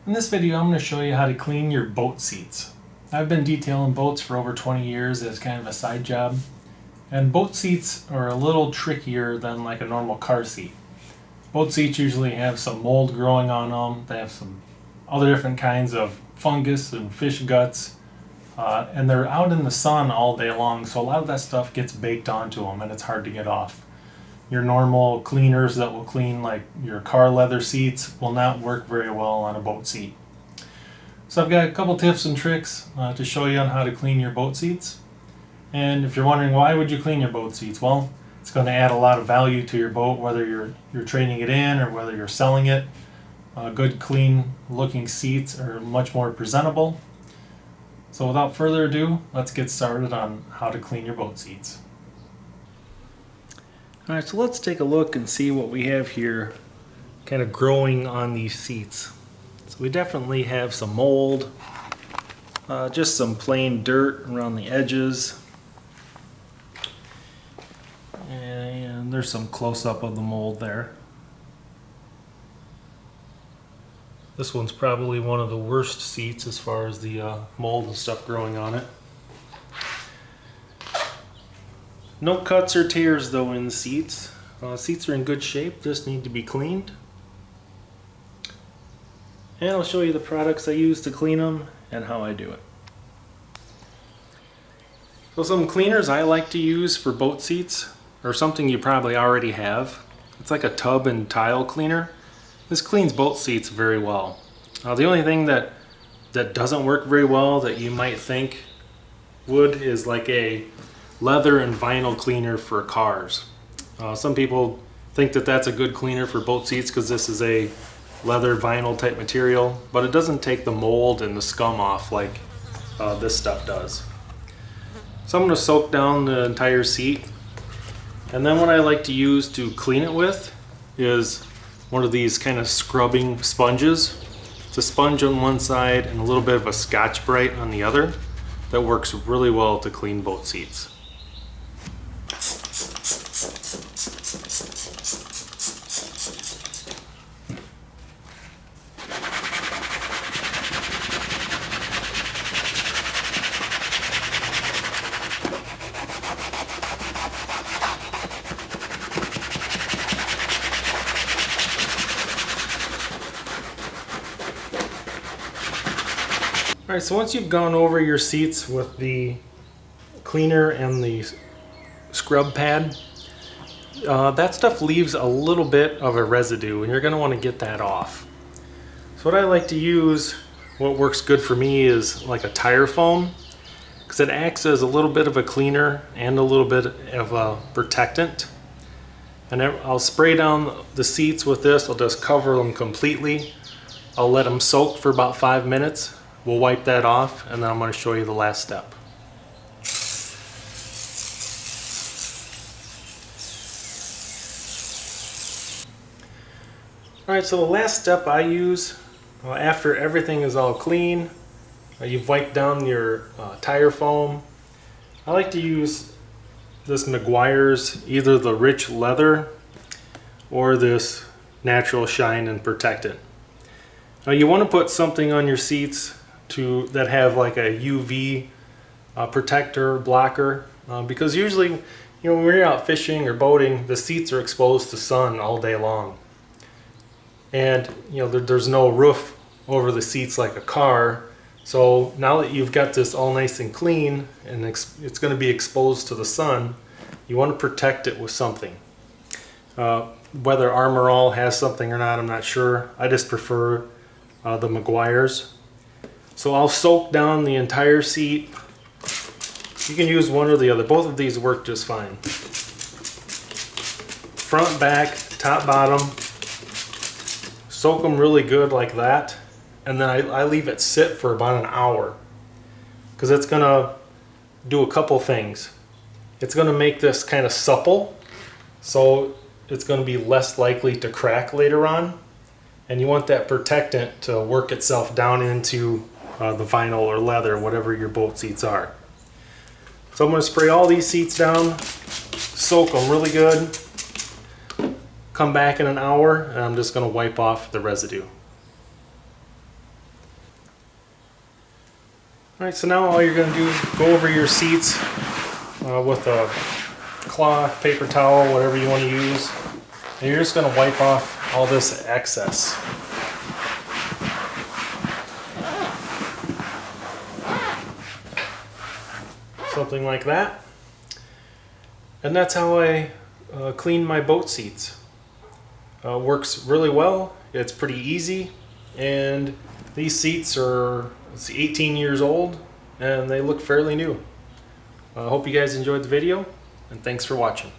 In this video I'm going to show you how to clean your boat seats. I've been detailing boats for over 20 years as kind of a side job, and boat seats are a little trickier than like a normal car seat. Boat seats usually have some mold growing on them, they have some other different kinds of fungus and fish guts, and they're out in the sun all day long, so a lot of that stuff gets baked onto them and it's hard to get off. Your normal cleaners that will clean like your car leather seats will not work very well on a boat seat. So I've got a couple tips and tricks to show you on how to clean your boat seats. And if you're wondering why would you clean your boat seats, well, it's going to add a lot of value to your boat, whether you're trading it in or whether you're selling it. Good clean looking seats are much more presentable. So without further ado, let's get started on how to clean your boat seats. Alright, so let's take a look and see what we have here kind of growing on these seats. So we definitely have some mold, just some plain dirt around the edges, and there's some close-up of the mold there. This one's probably one of the worst seats as far as the mold and stuff growing on it. No cuts or tears though in the seats. Seats are in good shape, just need to be cleaned. And I'll show you the products I use to clean them and how I do it. So some cleaners I like to use for boat seats are something you probably already have. It's like a tub and tile cleaner. This cleans boat seats very well. The only thing that doesn't work very well that you might think would is like a leather and vinyl cleaner for cars. Some people think that that's a good cleaner for boat seats because this is a leather vinyl type material, but it doesn't take the mold and the scum off like this stuff does. So I'm going to soak down the entire seat, and then what I like to use to clean it with is one of these kind of scrubbing sponges. It's a sponge on one side and a little bit of a Scotch-Brite on the other. That works really well to clean boat seats. Alright, so once you've gone over your seats with the cleaner and the scrub pad, that stuff leaves a little bit of a residue and you're going to want to get that off. So what I like to use, what works good for me, is like a tire foam, because it acts as a little bit of a cleaner and a little bit of a protectant. And I'll spray down the seats with this. I'll just cover them completely. I'll let them soak for about 5 minutes. We'll wipe that off, and then I'm going to show you the last step. Alright, so the last step I use, after everything is all clean, you've wiped down your tire foam, I like to use this Meguiar's, either the rich leather or this natural shine and protectant. Now you want to put something on your seats that have like a UV protector blocker, because usually, you know, when you're out fishing or boating, the seats are exposed to sun all day long, and you know there's no roof over the seats like a car. So now that you've got this all nice and clean and it's going to be exposed to the sun, you want to protect it with something. Whether Armor All has something or not, I'm not sure. I just prefer the Meguiar's. So I'll soak down the entire seat. You can use one or the other. Both of these work just fine. Front, back, top, bottom. Soak them really good like that. And then I leave it sit for about an hour, because it's going to do a couple things. It's going to make this kind of supple, so it's going to be less likely to crack later on. And you want that protectant to work itself down into the vinyl or leather, whatever your boat seats are. So I'm going to spray all these seats down, soak them really good, come back in an hour, and I'm just going to wipe off the residue. Alright, so now all you're going to do is go over your seats with a cloth, paper towel, whatever you want to use. And you're just going to wipe off all this excess. Something like that. And that's how I clean my boat seats. Works really well. It's pretty easy. And these seats are 18 years old and they look fairly new. I hope you guys enjoyed the video, and thanks for watching.